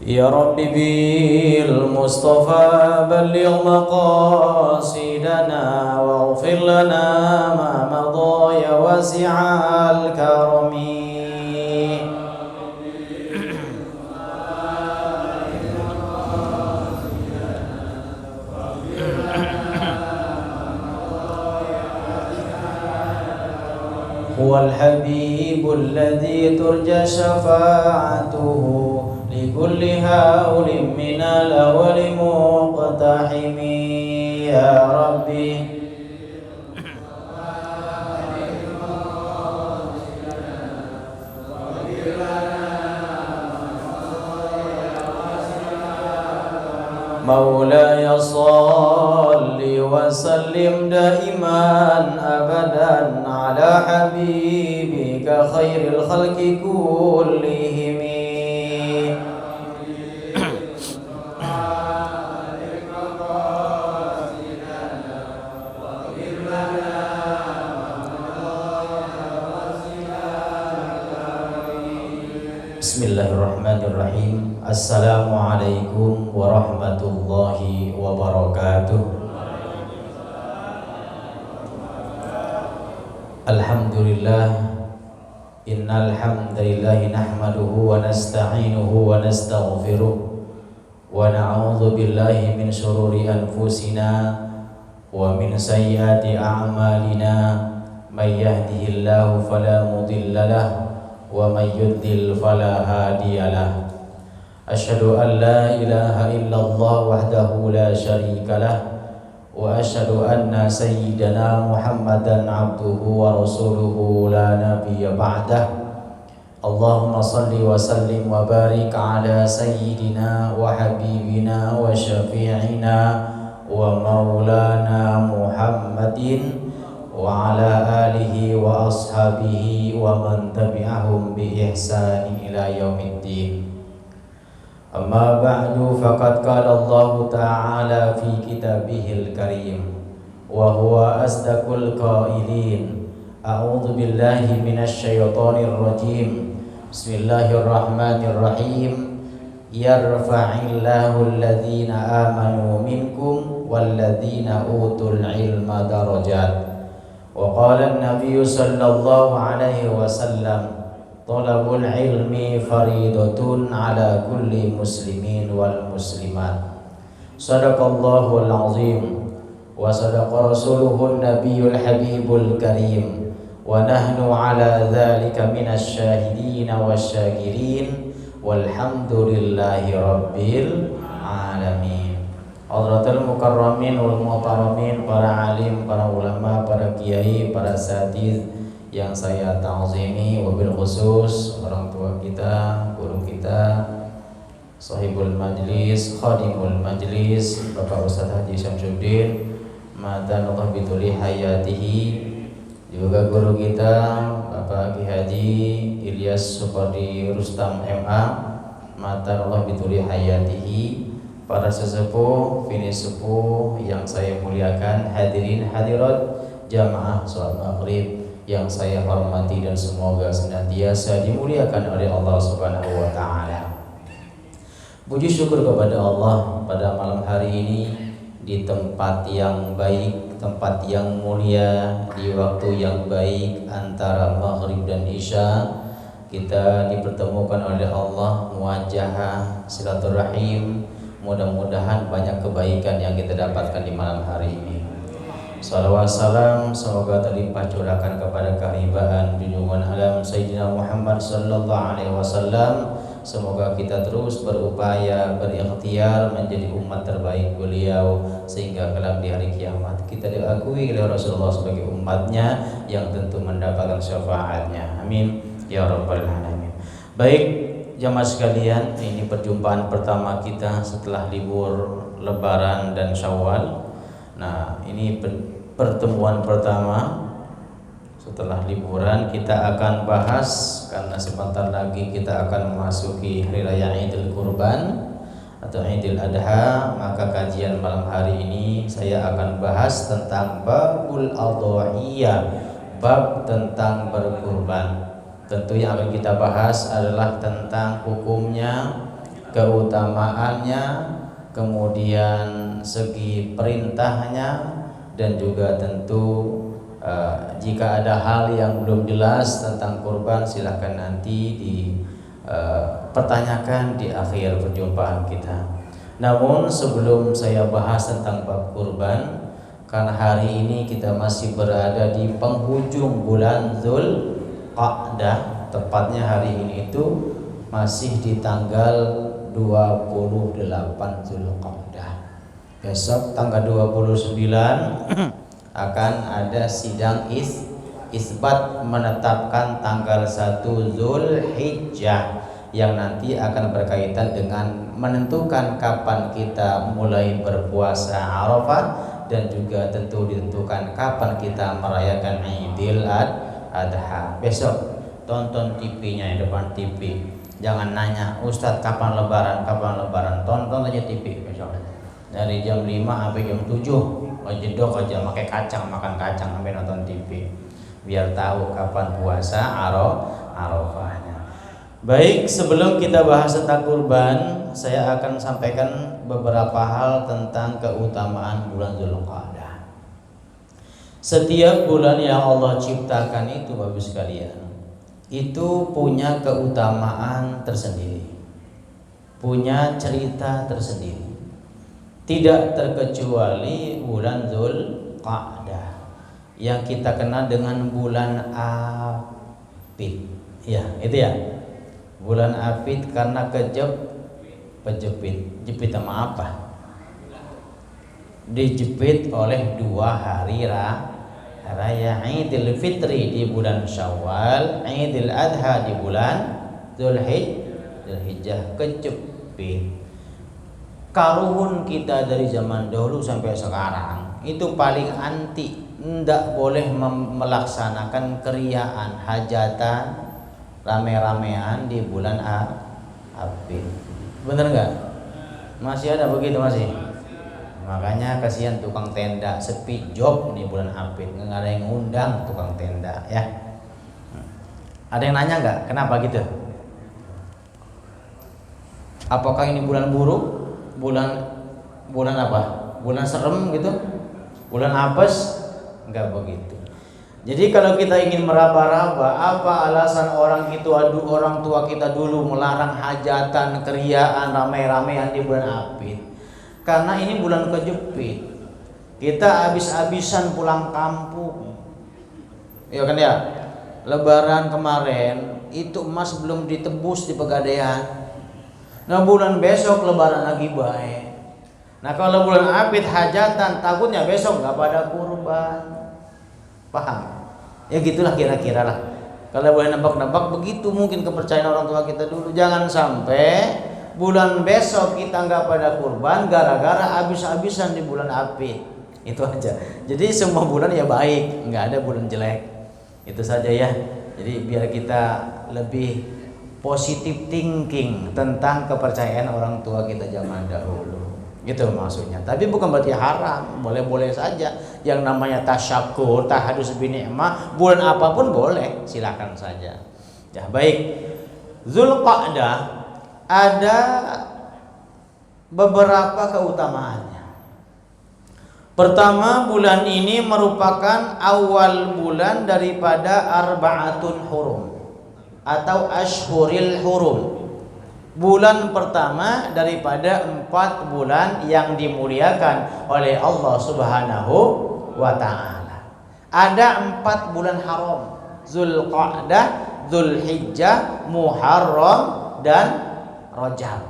يا رب بالمصطفى بلغ مقاصدنا واغفر لنا ما مضى يا واسع الكرم. هو الحبيب الذي ترجى شفاعته لكل هول من الأول مقتحم. يا ربي مولاي صل وسلم دائما أبدا على حبيبك خير الخلق كلهم. Bismillahirrahmanirrahim. Assalamualaikum warahmatullahi wabarakatuh. Alhamdulillah, innal hamdalillahi nahmaduhu wa nasta'inuhu wa nastaghfiruh wa na'udzu billahi min shururi anfusina wa min sayyiati a'malina. May yahdihillahu fala mudilla lahu wa may yudlil fala hadiyalah. Asyhadu an la ilaha illallah wahdahu la syarika lah wa asyhadu anna sayyidana Muhammadan abduhu wa rasuluhu la nabiyya ba'dah. Allahumma salli wa sallim wa barik ala sayyidina wa habibina wa syafi'ina wa maulana Muhammadin wa ala alihi wa ashabihi wa man tabi'ahum bi ihsanin ila yaumiddin. Amma ba'du, faqad qala Allah ta'ala fi kitabihil karim wa huwa asdaqul qailin. A'udzu billahi minasy syaithanir rajim. Bismillahirrahmanirrahim. Yarfa'illahu alladhina amanu minkum walladzina utul ilma darajat. Wa qala an-nabiy sallallahu alaihi wasallam, talabul ilmi faridatun ala kulli muslimin wal muslimat. Sadaqallahul azim wa sadaqa rasuluhun nabiyyul habibul karim wa nahnu ala dzalika minasy syahidin wasyakirin walhamdulillahi rabbil alamin. Hadratul mukarramin wal muhtaramin, para alim, para ulama, para kiai, para asatiz yang saya ta'zimi, wabil khusus orang tua kita, guru kita, sahibul majlis, khadimul majlis, Bapak Ustaz Haji Syamsuddin madanallah bituli hayatihi, juga guru kita Bapak Ki Haji Ilyas Supardi Rustam MA madanallah bituli hayatihi, para sesepuh, fini sepuh yang saya muliakan, hadirin hadirat jamaah salat maghrib yang saya hormati dan semoga senantiasa dimuliakan oleh Allah Subhanahu wa taala. Puji syukur kepada Allah pada malam hari ini di tempat yang baik, tempat yang mulia, di waktu yang baik antara maghrib dan isya, kita dipertemukan oleh Allah, muwajahah silaturahim. Mudah-mudahan banyak kebaikan yang kita dapatkan di malam hari ini. Salawat salam semoga terlimpah curahkan kepada kehibaan junjungan alam Sayyidina Muhammad sallallahu alaihi wasallam. Semoga kita terus berupaya, berikhtiar menjadi umat terbaik beliau, sehingga kelak di hari kiamat kita diakui oleh Rasulullah sebagai umatnya yang tentu mendapatkan syafaatnya. Amin ya rabbal alamin. Baik jamaah sekalian, ini perjumpaan pertama kita setelah libur Lebaran dan Syawal. Nah, ini pertemuan pertama setelah liburan. Kita akan bahas, karena sebentar lagi kita akan memasuki hari raya Idul Kurban atau Idul Adha, maka kajian malam hari ini saya akan bahas tentang babul adhiyah, bab tentang berkurban. Tentu yang akan kita bahas adalah tentang hukumnya keutamaannya, kemudian segi perintahnya, dan juga tentu jika ada hal yang belum jelas tentang kurban silahkan nanti dipertanyakan di akhir perjumpaan kita. Namun sebelum saya bahas tentang bab kurban, karena hari ini kita masih berada di penghujung bulan Dzulqa'dah, tepatnya hari ini itu masih di tanggal 28 Dzulqa'dah. Besok tanggal 29 akan ada sidang isbat menetapkan tanggal 1 Zulhijjah yang nanti akan berkaitan dengan menentukan kapan kita mulai berpuasa Arafah, dan juga tentu ditentukan kapan kita merayakan Idul Adha. Besok tonton TV-nya di depan TV. Jangan nanya, Ustadz kapan lebaran, tonton aja TV besok. Dari jam 5 sampai jam 7 jedok aja pakai kacang, makan kacang sampai nonton TV. Biar tahu kapan puasa Arafahnya. Baik, sebelum kita bahas tentang kurban, saya akan sampaikan beberapa hal tentang keutamaan bulan Dzulqa'dah. Setiap bulan yang Allah ciptakan itu Bapak sekalian, itu punya keutamaan tersendiri, punya cerita tersendiri. Tidak terkecuali bulan Dzulqa'dah yang kita kenal dengan bulan Apit. Ya, itu ya. Bulan Apit karena kejepit. Jepit sama apa? Dijepit oleh 2 hari raya, Idul Fitri di bulan Syawal, Idul Adha di bulan Dzulhijjah, kejepit. Karuhun kita dari zaman dahulu sampai sekarang itu paling anti, tidak boleh melaksanakan keriaan, hajatan, rame-ramean di bulan Apit. Bener nggak? Masih ada begitu masih? Makanya kasihan tukang tenda, sepi job di bulan Apit, nggak ada yang ngundang tukang tenda ya. Ada yang nanya nggak? Kenapa gitu? Apakah ini bulan buruk? Bulan apa? Bulan serem gitu? Bulan apes? Enggak begitu. Jadi kalau kita ingin meraba-raba, apa alasan orang tua kita dulu melarang hajatan, keriaan, ramai-ramaian di bulan Apit? Karena ini bulan kejepit. Kita habis-habisan pulang kampung. Ya kan ya? Lebaran kemarin itu emas belum ditebus di Pegadaian. Nah bulan besok lebaran lagi baik. Nah kalau bulan Apit hajatan, takutnya besok nggak pada kurban. Paham? Ya gitulah kira-kira lah. Kalau boleh nebak-nebak begitu mungkin kepercayaan orang tua kita dulu. Jangan sampai bulan besok kita nggak pada kurban gara-gara habis-habisan di bulan Apit. Itu aja. Jadi semua bulan ya baik, nggak ada bulan jelek. Itu saja ya. Jadi biar kita lebih positive thinking tentang kepercayaan orang tua kita zaman dahulu. Gitu maksudnya. Tapi bukan berarti haram, boleh-boleh saja. Yang namanya tasyakur, tahadus binikmah, bulan apapun boleh, silakan saja. Ya, baik. Dzulqa'dah ada beberapa keutamaannya. Pertama, bulan ini merupakan awal bulan daripada arba'atun hurum atau ashhuril hurum. Bulan pertama daripada 4 bulan yang dimuliakan oleh Allah Subhanahu wa ta'ala. Ada 4 bulan haram: Dzulqa'dah, Dzulhijjah, Muharram, dan Rajab.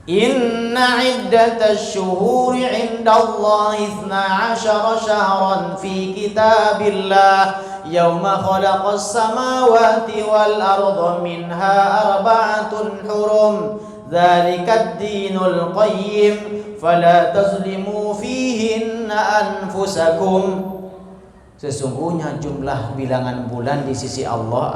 Inna iddatash syuhuri 'indallahi 12 syahran fi kitabillah yauma khalaqas samawati wal arda minha arba'atun hurum dzalikad dinul qayyim fala tazlimu fihinna anfusakum. Sesungguhnya jumlah bilangan bulan di sisi Allah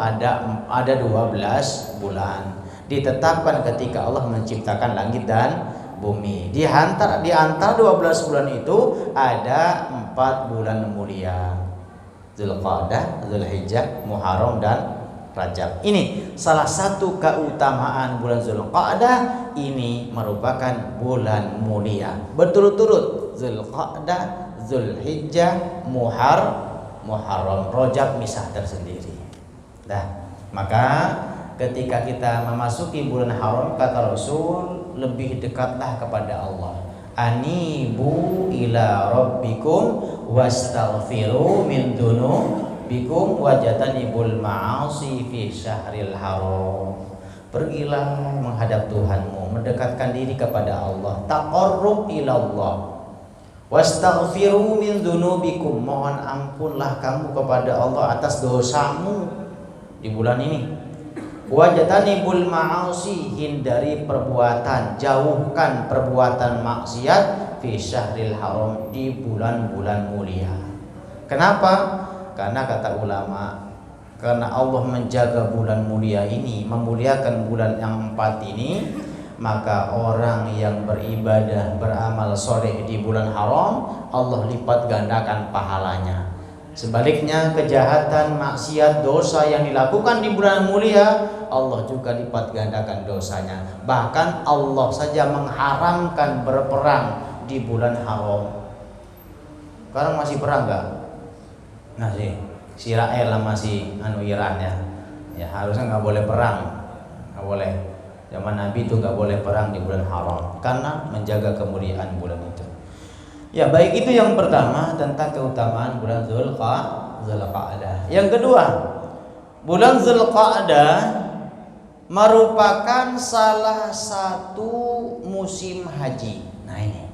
ada 12 bulan. Ditetapkan ketika Allah menciptakan langit dan bumi. Di antara 12 bulan itu ada 4 bulan mulia: Dzulqa'dah, Dzulhijjah, Muharram, dan Rajab. Ini salah satu keutamaan bulan Zulqa'dah, ini merupakan bulan mulia. Berturut-turut Zulqa'dah, Zulhijjah, Muharram, Rajab misah tersendiri. Nah, maka ketika kita memasuki bulan haram, kata Rasul, lebih dekatlah kepada Allah. Anibu ila rabbikum wastaghfiru min dunubikum wajatanibul ma'asi fi syahril haram. Pergilah menghadap Tuhanmu, mendekatkan diri kepada Allah, taqarrub ilallah. Wastaghfiru min dunubikum, mohon ampunlah kamu kepada Allah atas dosamu di bulan ini. Wajatanibul ma'asi, hindari perbuatan, jauhkan perbuatan maksiat fi syahril haram, di bulan-bulan mulia. Kenapa? Karena kata ulama, karena Allah menjaga bulan mulia ini, memuliakan bulan yang 4 ini, maka orang yang beribadah, beramal soleh di bulan haram, Allah lipat gandakan pahalanya. Sebaliknya, kejahatan, maksiat, dosa yang dilakukan di bulan mulia, Allah juga lipat gandakan dosanya. Bahkan Allah saja mengharamkan berperang di bulan haram. Sekarang masih perang nggak? Masih. Si Israel masih Iran ya. Ya harusnya nggak boleh perang, nggak boleh. Zaman Nabi itu nggak boleh perang di bulan haram karena menjaga kemuliaan bulan itu. Ya, baik, itu yang pertama tentang keutamaan bulan Zulqa'dah. Yang kedua, bulan Zulqa'dah merupakan salah satu musim haji. Nah ini,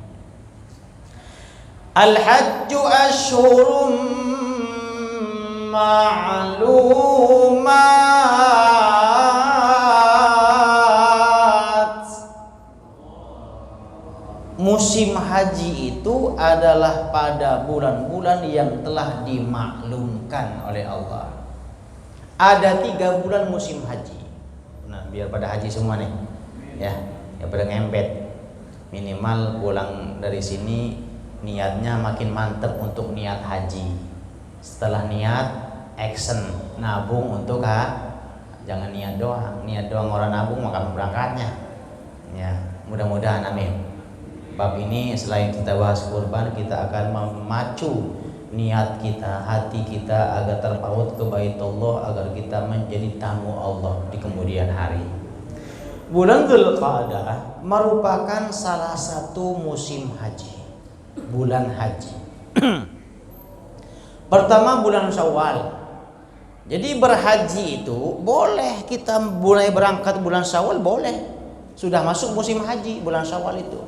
al-hajju ashhurum ma'lumat. Musim haji itu adalah pada bulan-bulan yang telah dimaklumkan oleh Allah. Ada 3 bulan musim haji. Nah, biar pada haji semua nih, ya pada ngempet. Minimal pulang dari sini niatnya makin mantep untuk niat haji. Setelah niat, action nabung untuk jangan niat doang orang nabung maka berangkatnya. Ya, mudah-mudahan amin. Bab ini selain kita bahas kurban, kita akan memacu niat kita, hati kita agar terpaut ke Baitullah, agar kita menjadi tamu Allah di kemudian hari. Bulan Zulqa'dah merupakan salah satu musim haji, bulan haji. Pertama bulan Syawal. Jadi berhaji itu boleh, kita mulai berangkat bulan Syawal boleh. Sudah masuk musim haji bulan Syawal itu.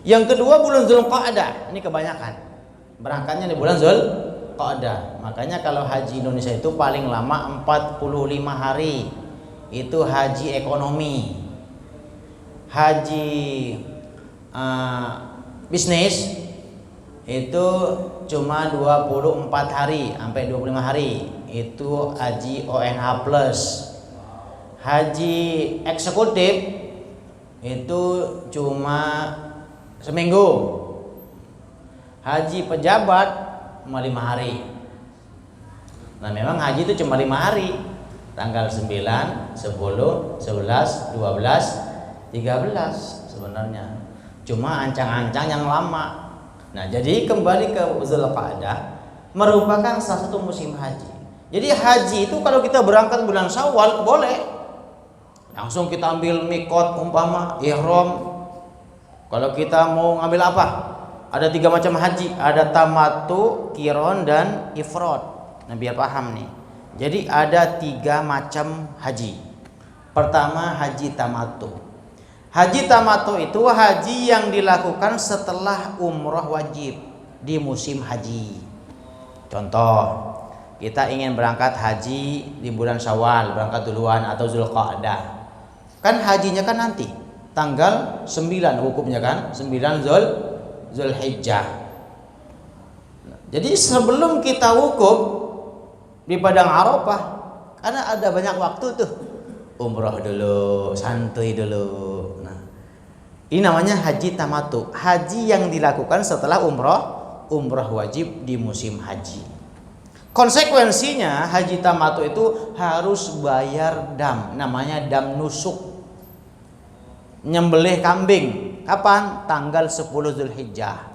Yang kedua bulan Zulqa'dah, ini kebanyakan berangkatnya di bulan Zulqa'dah. Makanya kalau haji Indonesia itu paling lama 45 hari. Itu haji ekonomi. Haji bisnis itu cuma 24 hari sampai 25 hari. Itu haji ONH plus. Haji eksekutif itu cuma seminggu. Haji pejabat cuma 5 hari. Nah memang haji itu cuma 5 hari. Tanggal 9, 10, 11, 12, 13 sebenarnya. Cuma ancang-ancang yang lama. Nah jadi kembali ke Zulqa'dah, merupakan salah satu musim haji. Jadi haji itu kalau kita berangkat bulan Syawal boleh. Langsung kita ambil mikot, umpama ihram. Kalau kita mau ngambil apa? Ada 3 macam haji, ada tamattu, qiron, dan ifrad. Nah, biar paham nih. Jadi ada 3 macam haji. Pertama haji tamattu. Haji tamattu itu haji yang dilakukan setelah umrah wajib di musim haji. Contoh, kita ingin berangkat haji di bulan Syawal, berangkat duluan atau Zulqa'dah. Kan hajinya kan nanti tanggal 9 hukumnya kan, 9 Zulhijjah. Jadi sebelum kita wukuf di Padang Arafah, karena ada banyak waktu tuh, umroh dulu, santuy dulu. Nah, ini namanya haji tamattu, haji yang dilakukan setelah umroh wajib di musim haji. Konsekuensinya haji tamattu itu harus bayar dam, namanya dam nusuk. Nyembelih kambing kapan? Tanggal 10 Zulhijjah.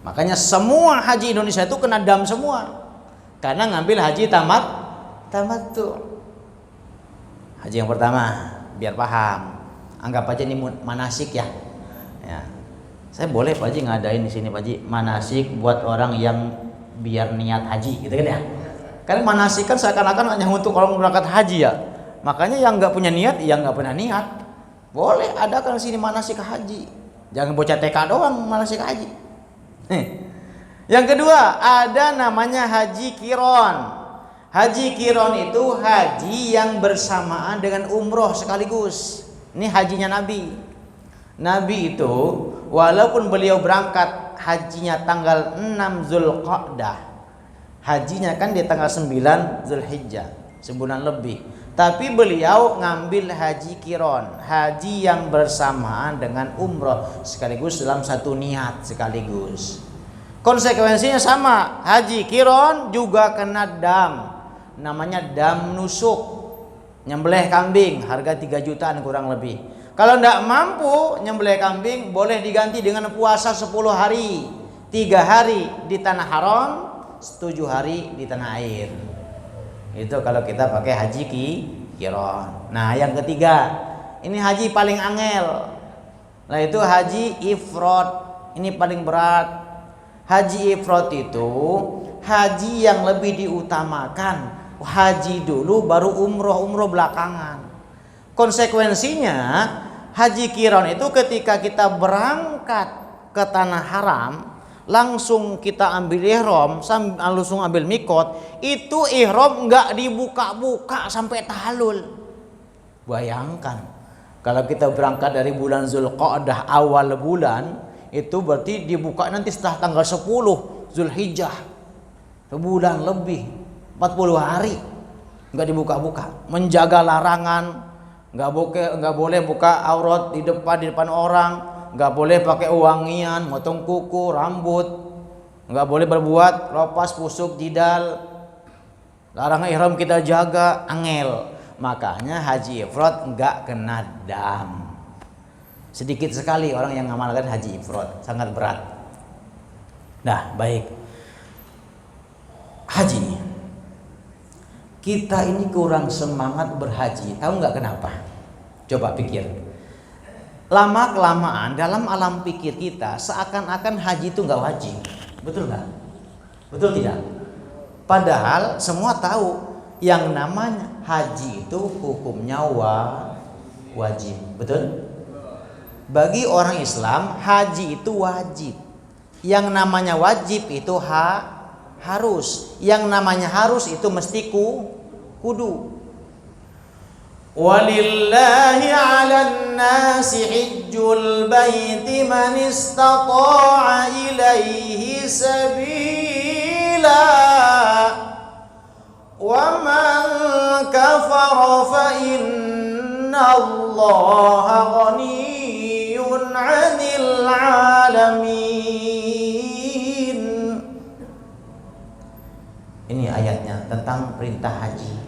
Makanya semua haji Indonesia itu kena dam semua karena ngambil haji tamattu. Haji yang pertama, biar paham, anggap aja ini manasik ya. Saya boleh Pak Haji ngadain di sini Pak Haji manasik buat orang yang biar niat haji gitu kan ya. Karena manasik kan seakan-akan hanya untuk orang berangkat haji ya. Makanya yang nggak punya niat, yang nggak pernah niat, boleh adakan sini manasik haji. Jangan bocah TK doang manasik haji. Yang kedua ada namanya haji kiron. Haji kiron itu haji yang bersamaan dengan umroh sekaligus. Ini hajinya Nabi. Nabi itu walaupun beliau berangkat hajinya tanggal 6 Zulqa'dah, hajinya kan di tanggal 9 Zulhijjah, sebulan lebih. Tapi beliau ngambil haji kiron, haji yang bersamaan dengan umroh sekaligus dalam satu niat sekaligus. Konsekuensinya sama, haji kiron juga kena dam, namanya dam nusuk, nyembelih kambing, harga 3 jutaan kurang lebih. Kalau tidak mampu nyembelih kambing, boleh diganti dengan puasa 10 hari, 3 hari di tanah haram, 7 hari di tanah air. Itu kalau kita pakai haji kiron. Nah yang ketiga, ini haji paling angel. Nah itu haji ifrad. Ini paling berat. Haji ifrad itu haji yang lebih diutamakan. Haji dulu baru umroh belakangan. Konsekuensinya haji kiron itu ketika kita berangkat ke tanah haram, langsung kita ambil ihram, langsung ambil mikot, itu ihram nggak dibuka-buka sampai tahalul. Bayangkan kalau kita berangkat dari bulan Zulqa'dah awal bulan, itu berarti dibuka nanti setelah tanggal 10 Zulhijjah, sebulan lebih, 40 hari nggak dibuka-buka, menjaga larangan. Nggak boleh buka aurat di depan orang, nggak boleh pakai wangian, motong kuku, rambut, nggak boleh berbuat lopas, pusuk, jidal. Larangan ihram kita jaga, angel. Makanya haji ifrad nggak kena dam. Sedikit sekali orang yang mengamalkan haji ifrad, sangat berat. Nah, baik. Haji. Kita ini kurang semangat berhaji. Tahu nggak kenapa? Coba pikir. Lama-kelamaan dalam alam pikir kita seakan-akan haji itu nggak wajib. Betul nggak? Betul tidak? Padahal semua tahu yang namanya haji itu hukumnya wajib. Betul? Bagi orang Islam haji itu wajib. Yang namanya wajib itu harus. Yang namanya harus itu mesti kudu. Walillahi 'alan nasi hijjul baiti man istata'a ilaihi sabila wa man kafara fa innallaha ghaniyyun 'anil 'alamin. Ini ayatnya tentang perintah haji.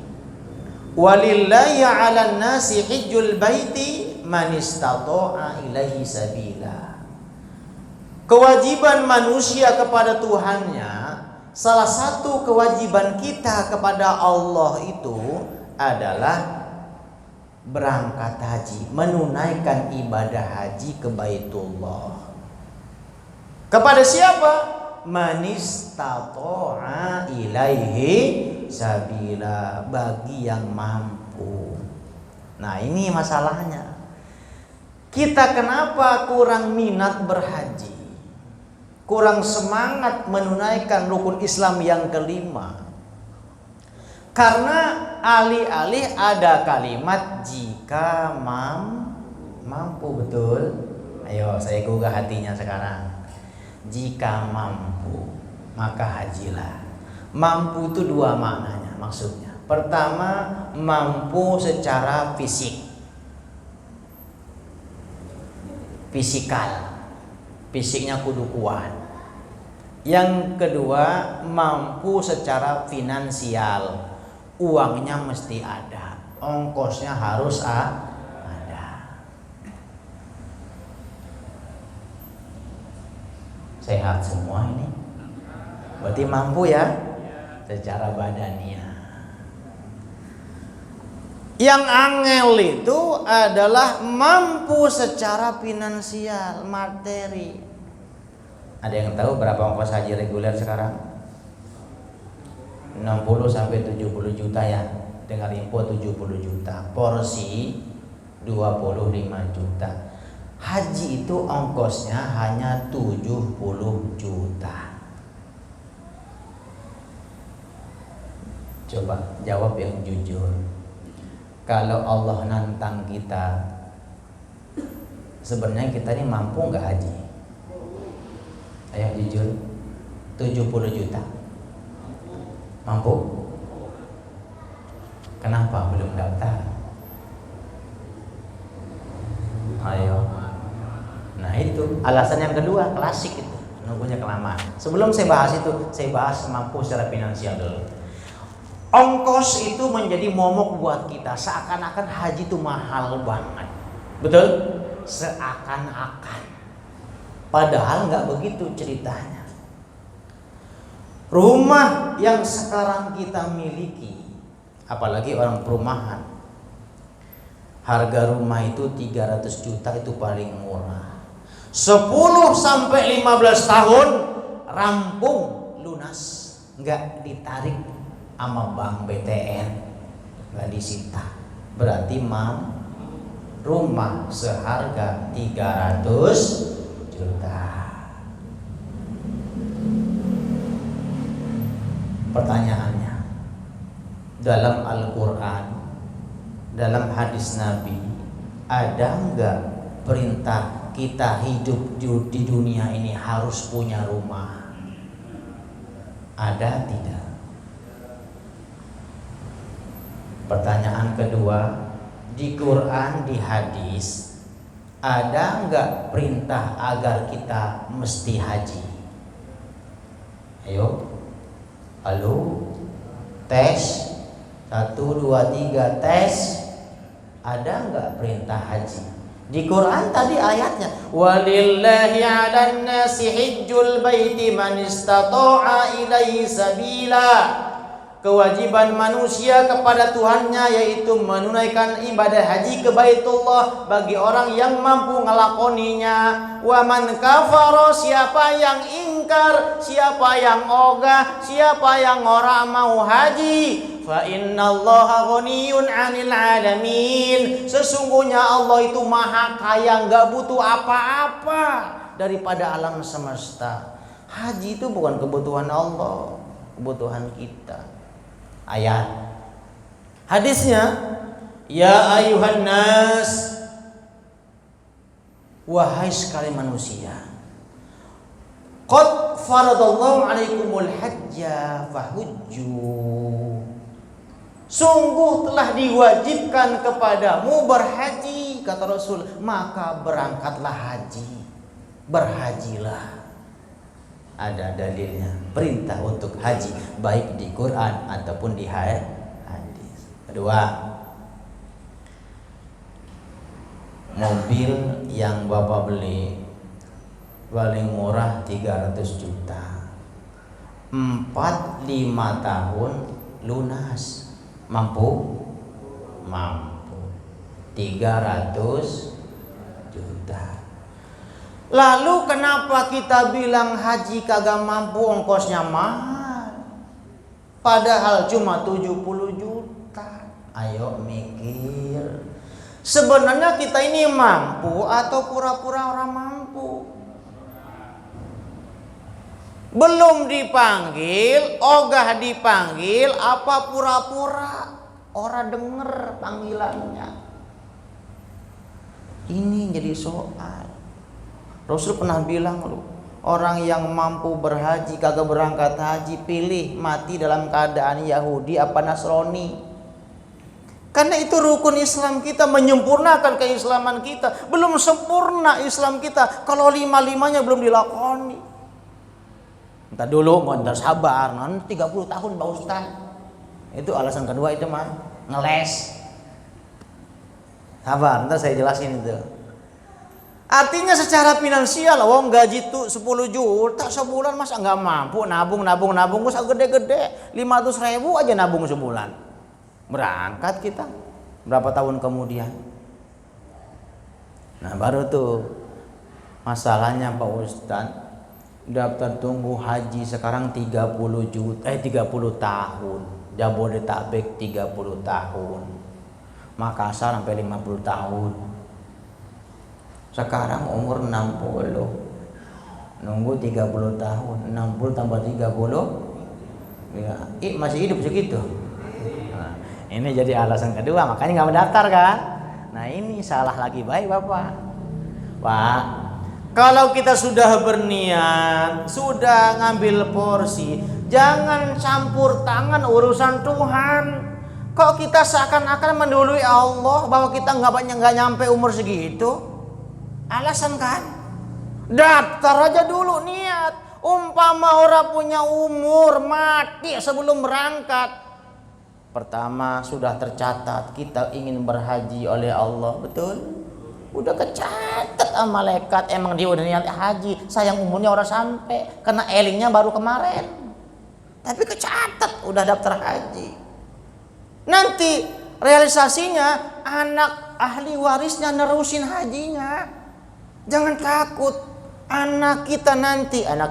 Walillahi 'alan nasi hijjul baiti man istata'a ilaihi sabila. Kewajiban manusia kepada Tuhannya, salah satu kewajiban kita kepada Allah itu adalah berangkat haji, menunaikan ibadah haji ke Baitullah. Kepada siapa? Man istata'a ilaihi sabila, bagi yang mampu. Nah ini masalahnya, kita kenapa kurang minat berhaji, kurang semangat menunaikan rukun Islam yang kelima? Karena alih-alih ada kalimat jika mampu. Betul? Ayo saya gugah hatinya sekarang. Jika mampu maka hajilah. Mampu itu dua maknanya maksudnya. Pertama, mampu secara fisikal. Fisiknya kudu kuat. Yang kedua, mampu secara finansial. Uangnya mesti ada, ongkosnya harus ada. Sehat semua ini, berarti mampu ya secara badannya. Yang angel itu adalah mampu secara finansial, materi. Ada yang tahu berapa ongkos haji reguler sekarang? 60 sampai 70 juta ya. Dengar info 70 juta. Porsi 25 juta. Haji itu ongkosnya hanya 70 juta. Coba jawab yang jujur. Kalau Allah nantang kita, sebenarnya kita ini mampu nggak haji? Ayo jujur, 70 juta mampu? Kenapa belum daftar? Ayo. Nah itu alasan yang kedua, klasik itu, nunggunya kelamaan. Sebelum saya bahas itu, saya bahas mampu secara finansial dulu. Ongkos itu menjadi momok buat kita, seakan-akan haji itu mahal banget. Betul? Seakan-akan. Padahal nggak begitu ceritanya. Rumah yang sekarang kita miliki, apalagi orang perumahan, harga rumah itu 300 juta itu paling murah. 10 sampai 15 tahun rampung lunas, nggak ditarik sama bank BTN, nggak disita. Berarti rumah seharga 300 juta. Pertanyaannya, dalam Al-Quran, dalam hadis Nabi, ada nggak perintah kita hidup di dunia ini harus punya rumah? Ada tidak? Pertanyaan kedua, di Quran, di hadis, ada nggak perintah agar kita mesti haji? Ayo, halo, tes, 1, 2, 3, tes. Ada nggak perintah haji? Di Quran tadi ayatnya, walillahi 'alan nasi hijjul baiti man istata'a ilaihi sabila. Kewajiban manusia kepada Tuhannya yaitu menunaikan ibadah haji ke Baitullah bagi orang yang mampu ngelakoninya. Wa man kafara, siapa yang ingkar, siapa yang ogah, siapa yang ora mau haji, fa innallaha ghaniyun 'anil 'alamin. Sesungguhnya Allah itu maha kaya, enggak butuh apa-apa daripada alam semesta. Haji itu bukan kebutuhan Allah, kebutuhan kita. Ayat hadisnya, ya ayuhan nas, wahai sekalian manusia, qad faradallahu alaikumul hajja fahujju. Sungguh telah diwajibkan kepadamu berhaji, kata Rasul, maka berangkatlah haji, berhajilah. Ada dalilnya, perintah untuk haji baik di Quran ataupun di hadis. Kedua, mobil yang Bapak beli paling murah 300 juta, 4-5 tahun lunas. Mampu? Mampu. 300 juta. Lalu kenapa kita bilang haji kagak mampu, ongkosnya mahal? Padahal cuma 70 juta. Ayo mikir. Sebenarnya kita ini mampu atau pura-pura orang mampu? Belum dipanggil, ogah dipanggil, apa pura-pura? Orang denger panggilannya. Ini jadi soal. Rasul pernah bilang, loh, orang yang mampu berhaji kagak berangkat haji, pilih mati dalam keadaan Yahudi apa Nasrani. Karena itu rukun Islam kita, menyempurnakan keislaman kita. Belum sempurna Islam kita kalau 5-5-nya belum dilakoni. Entar dulu, entar sabar, nanti 30 tahun Pak Ustaz. Itu alasan kedua itu mah, ngeles. Sabar, ntar saya jelasin itu. Artinya secara finansial, wong gaji tuh 10 juta sebulan masa nggak mampu nabung, usah gede-gede, 500.000 aja nabung sebulan. Berangkat kita, berapa tahun kemudian. Nah baru tuh masalahnya Pak Ustaz, daftar tunggu haji sekarang 30 tahun, Jabodetabek 30 tahun, Makassar sampai 50 tahun. Sekarang umur 60, nunggu 30 tahun, 60 tambah 30 ya, masih hidup segitu. Nah, ini jadi alasan kedua, makanya nggak mendaftar kan. Nah ini salah lagi baik Bapak. Pak, kalau kita sudah berniat, sudah ngambil porsi, jangan campur tangan urusan Tuhan. Kok kita seakan-akan mendului Allah bahwa kita nggak nyampe umur segitu? Alasan kan? Daftar aja dulu niat. Umpama orang punya umur mati sebelum berangkat. Pertama sudah tercatat kita ingin berhaji oleh Allah, betul? Udah kecatat sama malaikat, emang dia udah niat haji. Sayang umurnya orang sampai, karena elingnya baru kemarin. Tapi kecatat udah daftar haji. Nanti realisasinya anak ahli warisnya nerusin hajinya. Jangan takut, anak kita nanti, anak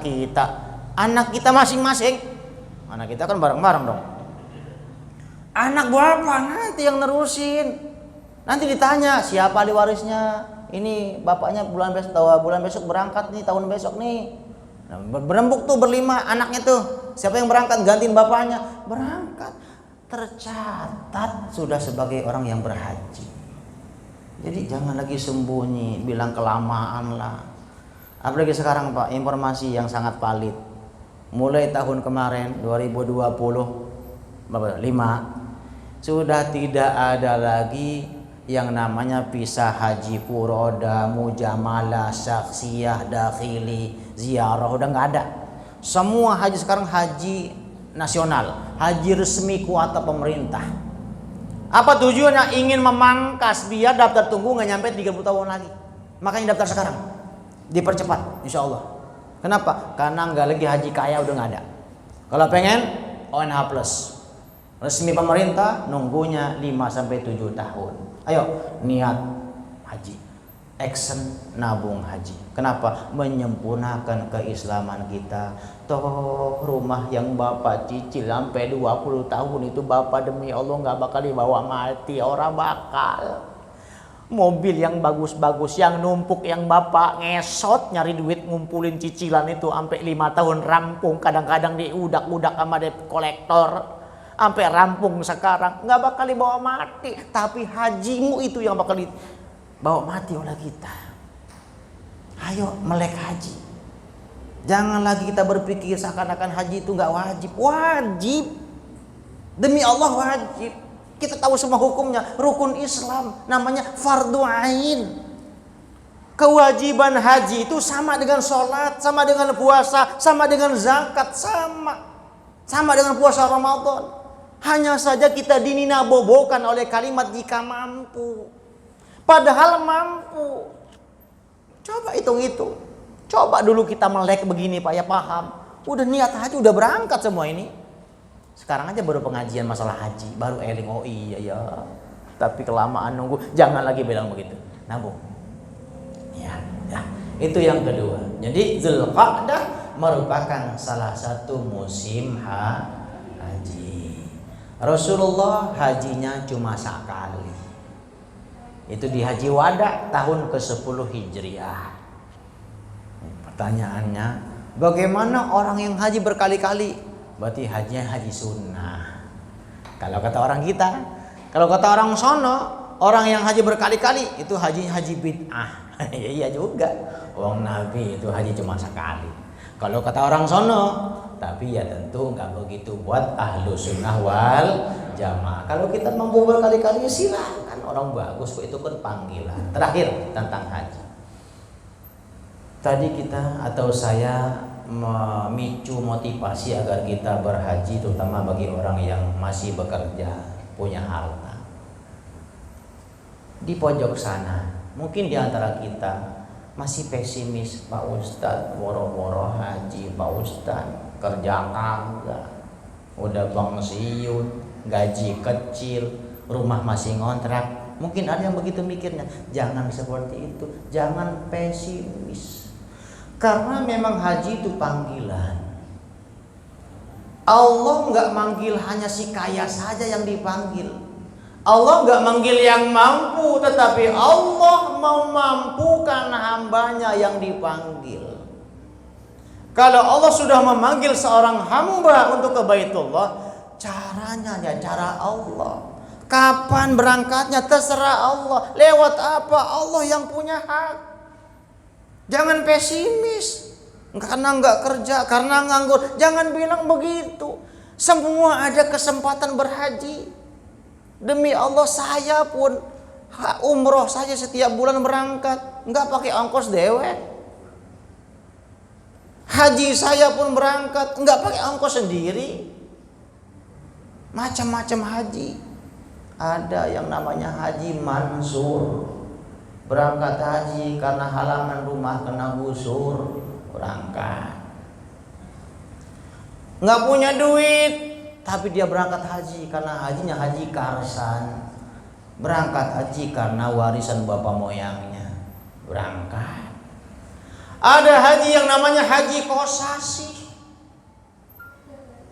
kita masing-masing. Anak kita kan bareng-bareng dong. Anak bapak nanti yang nerusin. Nanti ditanya siapa ahli warisnya. Ini bapaknya bulan besok berangkat nih, tahun besok nih. Nah, berembuk tuh berlima anaknya tuh. Siapa yang berangkat gantiin bapaknya? Berangkat. Tercatat sudah sebagai orang yang berhaji. Jadi jangan lagi sembunyi, bilang kelamaan lah. Apalagi sekarang Pak, informasi yang sangat valid. Mulai tahun kemarin 2025 sudah tidak ada lagi yang namanya pisah haji furoda, mujamalah, syaksiyah, dakhili, ziarah, udah nggak ada. Semua haji sekarang haji nasional, haji resmi kuota pemerintah. Apa tujuannya? Ingin memangkas biar daftar tunggu nggak nyampe 30 tahun lagi. Makanya daftar sekarang, dipercepat insya Allah. Kenapa? Karena nggak lagi haji kaya, udah nggak ada. Kalau pengen ONH plus resmi pemerintah, nunggunya 5-7 tahun. Ayo niat haji, action nabung haji. Kenapa? Menyempurnakan keislaman kita. Toh rumah yang Bapak cicil sampai 20 tahun itu Bapak demi Allah nggak bakal dibawa mati, orang bakal. Mobil yang bagus-bagus, yang numpuk, yang Bapak ngesot nyari duit ngumpulin cicilan itu sampai 5 tahun rampung, kadang-kadang diudak-udak sama debt kolektor. Sampai rampung sekarang nggak bakal dibawa mati, tapi hajimu itu yang bakal dibawa mati oleh kita. Ayo melek haji. Jangan lagi kita berpikir seakan-akan haji itu nggak wajib. Wajib. Demi Allah wajib. Kita tahu semua hukumnya. Rukun Islam namanya fardu ain. Kewajiban haji itu sama dengan sholat, sama dengan puasa, sama dengan zakat, sama dengan puasa Ramadan. Hanya saja kita dininabobokan oleh kalimat jika mampu. Padahal mampu. Coba hitung-hitung. Coba dulu kita melek begini Pak, ya paham. Udah niat haji, udah berangkat semua ini. Sekarang aja baru pengajian masalah haji, baru eling, oh iya ya. Tapi kelamaan nunggu, jangan lagi bilang begitu. Nabung. Ya. Itu yang kedua. Jadi Zulqa'dah merupakan salah satu musim haji. Rasulullah hajinya cuma sekali. Itu di Haji Wada tahun ke-10 Hijriah. Pertanyaannya, bagaimana orang yang haji berkali-kali? Berarti hajinya haji sunnah. Kalau kata orang kita, kalau kata orang sono, orang yang haji berkali-kali itu haji bid'ah. Iya juga. Wong Nabi itu haji cuma sekali. Kalau kata orang sono, tapi ya tentu nggak begitu buat ahlu sunnah wal jamaah. Kalau kita mampu berkali-kali ya silakan, orang bagus kok, itu kan panggilan. Terakhir tentang haji. Tadi kita atau saya memicu motivasi agar kita berhaji, terutama bagi orang yang masih bekerja, punya harta. Di pojok sana, mungkin di antara kita masih pesimis, Pak Ustadz, boro-boro haji, Pak Ustadz, kerja kagak, udah pensiun, gaji kecil, rumah masih ngontrak. Mungkin ada yang begitu mikirnya. Jangan seperti itu, jangan pesimis. Karena memang haji itu panggilan. Allah nggak manggil hanya si kaya saja yang dipanggil. Allah nggak manggil yang mampu, tetapi Allah memampukan hambanya yang dipanggil. Kalau Allah sudah memanggil seorang hamba untuk ke Baitullah, caranya ya cara Allah. Kapan berangkatnya terserah Allah. Lewat apa? Allah yang punya hak. Jangan pesimis karena nggak kerja, karena nganggur. Jangan bilang begitu. Semua ada kesempatan berhaji. Demi Allah, saya pun umroh saja setiap bulan berangkat, nggak pakai ongkos dewek. Haji saya pun berangkat, nggak pakai ongkos sendiri. Macam-macam haji. Ada yang namanya haji mansur. Berangkat haji karena halaman rumah kena gusur, berangkat. Nggak punya duit, tapi dia berangkat haji karena hajinya haji karsan. Berangkat haji karena warisan bapak moyangnya, berangkat. Ada haji yang namanya haji kosasi.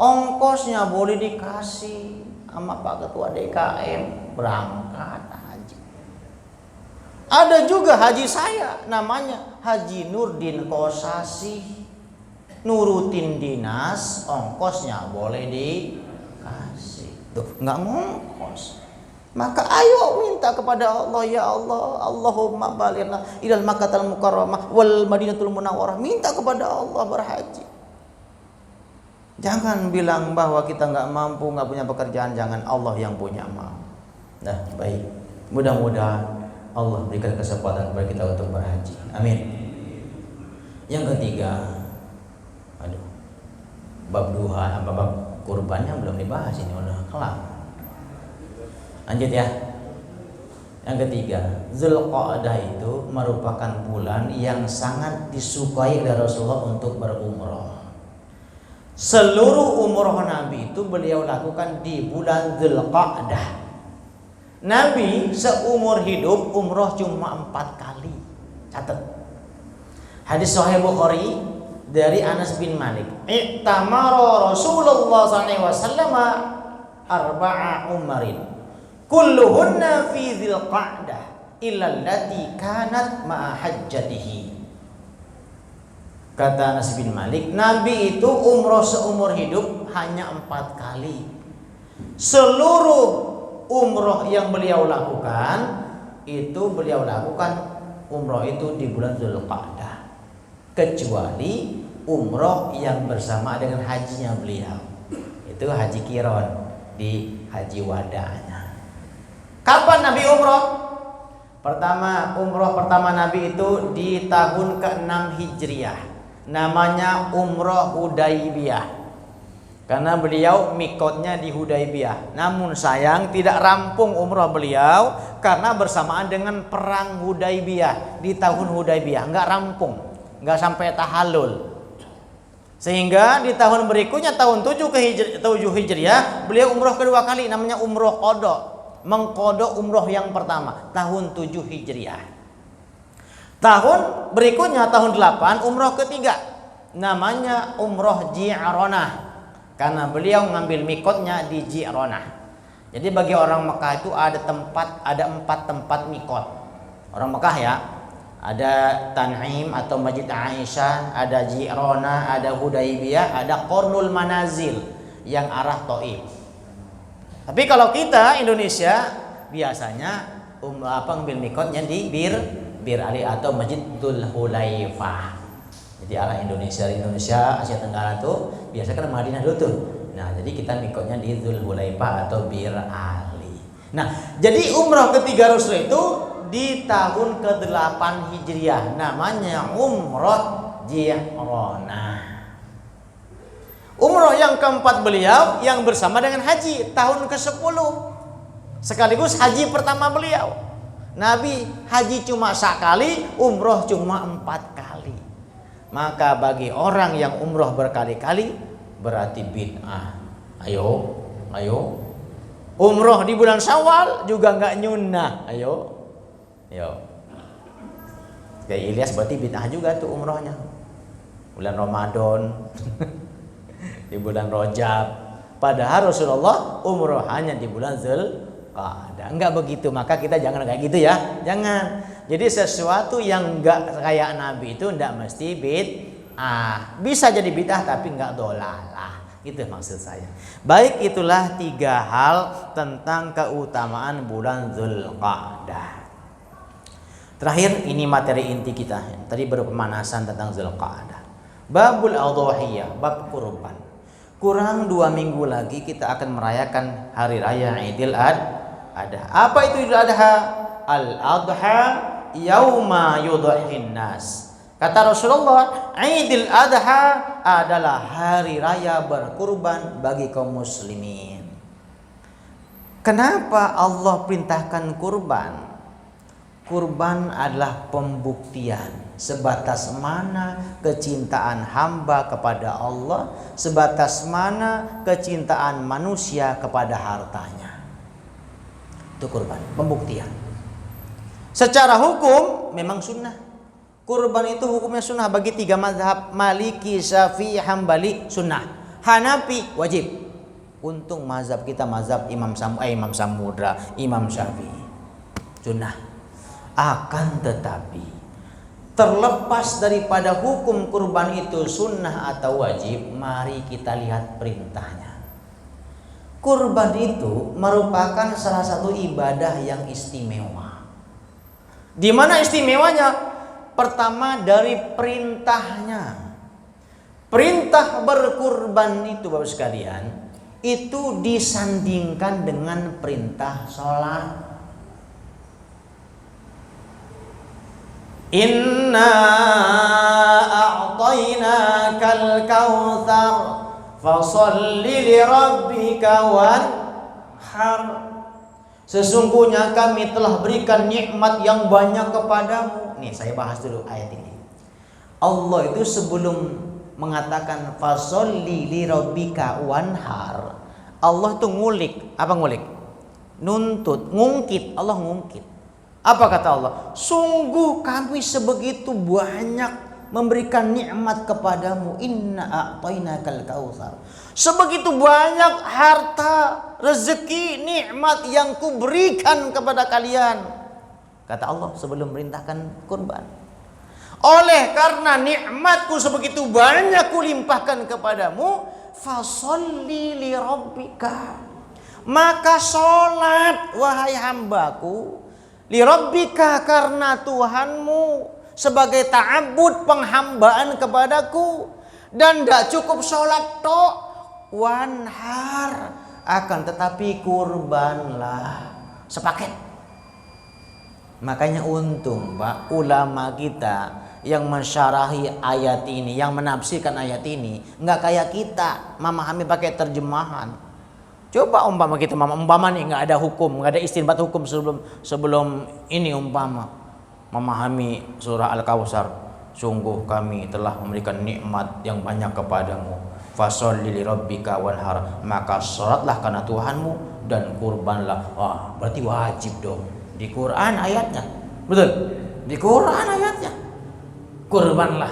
Ongkosnya boleh dikasih sama Pak Ketua DKM, berangkat haji. Ada juga haji saya, namanya Haji Nurdin Kosasi. Nurutin dinas, ongkosnya boleh dikasih. Tuh, nggak ngongkos. Maka ayo minta kepada Allah, ya Allah, Allahumma balighna ilal Makkahal Mukarramah wal Madinatul Munawwarah. Minta kepada Allah berhaji. Jangan bilang bahwa kita nggak mampu, nggak punya pekerjaan. Jangan, Allah yang punya mau. Nah, baik. Mudah-mudahan Allah berikan kesempatan kepada kita untuk berhaji. Amin. Yang ketiga, bab duha, bab kurbannya belum dibahas, ini udah kelar. Lanjut ya. Yang ketiga, Zulqa'dah itu merupakan bulan yang sangat disukai oleh Rasulullah untuk berumrah. Seluruh umrah Nabi itu beliau lakukan di bulan Zulqa'dah. Nabi seumur hidup umrah cuma 4 kali. Catat. Hadis Sahih Bukhari dari Anas bin Malik. I'tamara Rasulullah SAW arba'a umrin. Kulluhunna fi Dzulqa'dah illa allati kanat ma'a hajjatihi. Kata Anas bin Malik, Nabi itu umrah seumur hidup hanya 4 kali. Seluruh umrah yang beliau lakukan itu beliau lakukan umrah itu di bulan Dzulqa'dah, kecuali umrah yang bersama dengan hajinya beliau, itu haji qiron di haji wadanya. Kapan Nabi umrah? Umrah pertama Nabi itu di tahun ke-6 Hijriah, namanya umrah Hudaybiyah. Karena beliau mikotnya di Hudaybiyah. Namun sayang tidak rampung umrah beliau karena bersamaan dengan perang Hudaybiyah. Di tahun Hudaybiyah nggak rampung, nggak sampai tahallul. Sehingga di tahun berikutnya tahun 7 Hijriah beliau umrah kedua kali, namanya umrah qada, mengqada umrah yang pertama tahun 7 Hijriah. Tahun berikutnya tahun 8 umrah ketiga, namanya umrah Ji'ronah. Karena beliau ngambil mikotnya di Ji'ronah. Jadi bagi orang Mekah itu ada 4 tempat mikot. Orang Mekah ya, ada Tan'im atau Masjid Aisyah, ada Ji'ronah, ada Hudaybiyah, ada Qarnul Manazil yang arah Thaif. Tapi kalau kita Indonesia biasanya ngambil mikotnya di Bir Ali atau Masjid Dzul Hulaifah. Jadi arah Indonesia Asia Tenggara tuh biasa kan Madinah dulu tuh. Nah, jadi kita mikotnya di Dzul Hulaifah atau Bir Ali. Nah, jadi umrah ketiga Rasul itu di tahun ke-8 Hijriah, namanya umrah Ji'ronah. Umroh yang keempat beliau yang bersama dengan haji tahun ke-10. Sekaligus haji pertama beliau. Nabi haji cuma sekali, umroh cuma 4 kali. Maka bagi orang yang umroh berkali-kali berarti bid'ah. Ayo. Umroh di bulan Syawal juga nggak nyunnah. Ayo. Kayak Ilyas berarti bid'ah juga tuh umrohnya. Bulan Ramadan, di bulan Rajab. Padahal Rasulullah umroh hanya di bulan Dzulqa'dah. Enggak begitu, maka kita jangan kayak gitu ya. Jangan. Jadi sesuatu yang enggak kayak Nabi itu enggak mesti bid'ah. Bisa jadi bid'ah tapi enggak dolalah. Itu maksud saya. Baik, itulah 3 hal tentang keutamaan bulan Dzulqa'dah. Terakhir, ini materi inti kita. Tadi baru pemanasan tentang Dzulqa'dah. Babul Adhiyah, bab kurban. Kurang 2 minggu lagi kita akan merayakan hari raya Idul Adha. Apa itu Idul Adha? Al-Adha yauma yudhin nas. Kata Rasulullah, Idul Adha adalah hari raya berkurban bagi kaum muslimin. Kenapa Allah perintahkan kurban? Kurban adalah pembuktian sebatas mana kecintaan hamba kepada Allah, sebatas mana kecintaan manusia kepada hartanya. Itu kurban, pembuktian. Secara hukum memang sunnah. Kurban itu hukumnya sunnah bagi 3 mazhab, Maliki, Syafi'i, Hambali sunnah. Hanafi wajib. Untung mazhab kita mazhab Imam Samudra, Imam Syafi'i. Sunnah. Akan tetapi terlepas daripada hukum kurban itu sunnah atau wajib, mari kita lihat perintahnya. Kurban itu merupakan salah satu ibadah yang istimewa. Di mana istimewanya? Pertama dari perintahnya. Perintah berkurban itu Bapak sekalian, itu disandingkan dengan perintah sholat. Inna a'tainakal kautsar fasholli lirabbika wanhar. Sesungguhnya kami telah berikan nikmat yang banyak kepadamu. Nih saya bahas dulu ayat ini. Allah itu sebelum mengatakan fasholli lirabbika wanhar, Allah tuh ngulik. Apa ngulik? Nuntut, ngungkit. Allah ngungkit. Apa kata Allah? Sungguh kami sebegitu banyak memberikan nikmat kepadamu. Inna a'tainakal kautsar. Sebegitu banyak harta, rezeki, nikmat yang kuberikan kepada kalian. Kata Allah sebelum merintahkan kurban. Oleh karena nikmatku sebegitu banyak kulimpahkan kepadamu, fasholli li rabbika. Maka sholat wahai hambaku, li rabbika karena Tuhanmu, sebagai ta'abbud penghambaan kepadaku. Dan tidak cukup sholat tok, wanhar, akan tetapi kurbanlah, sepaket. Makanya untung Pak ulama kita yang mensyarahi ayat ini, yang menafsirkan ayat ini, nggak kayak kita memahami pakai terjemahan. Coba umpama kita umpama nih nggak ada hukum, nggak ada istinbat hukum sebelum ini, umpama memahami surah Al-Kautsar, sungguh kami telah memberikan nikmat yang banyak kepadamu, fasholli lirabbika wanhar, maka sholatlah karena Tuhanmu dan kurbanlah. Wah, berarti wajib dong. Di Quran ayatnya, betul? Di Quran ayatnya, kurbanlah.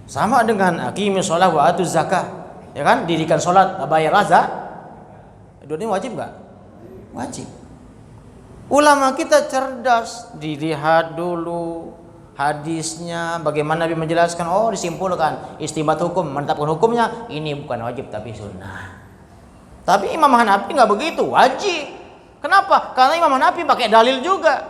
Sama dengan aqimis shalah wa atuz zakah, ya kan? Dirikan sholat, bayar zakat. Ini wajib nggak? Wajib. Ulama kita cerdas, dilihat dulu hadisnya, bagaimana Nabi menjelaskan. Oh, disimpulkan istinbat hukum, menetapkan hukumnya ini bukan wajib tapi sunnah. Tapi Imam Hanafi nggak begitu, wajib. Kenapa? Karena Imam Hanafi pakai dalil juga.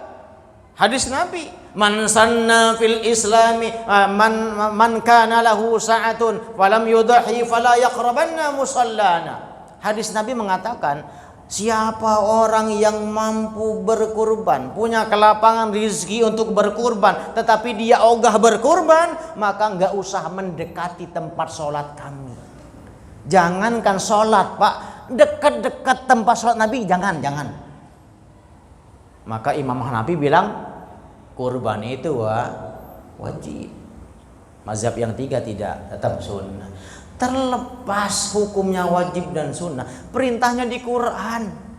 Hadis Nabi, man sanna fil islami man kana lahu sa'atun falam yudhi fala yaqrabanna musallana. Hadis Nabi mengatakan, siapa orang yang mampu berkurban, punya kelapangan rezeki untuk berkurban, tetapi dia ogah berkurban, maka enggak usah mendekati tempat sholat kami. Jangankan sholat Pak, dekat-dekat tempat sholat Nabi jangan. Maka Imam Hanafi bilang kurban itu wajib. Mazhab yang 3 tidak, tetap sunnah. Terlepas hukumnya wajib dan sunnah, perintahnya di Quran.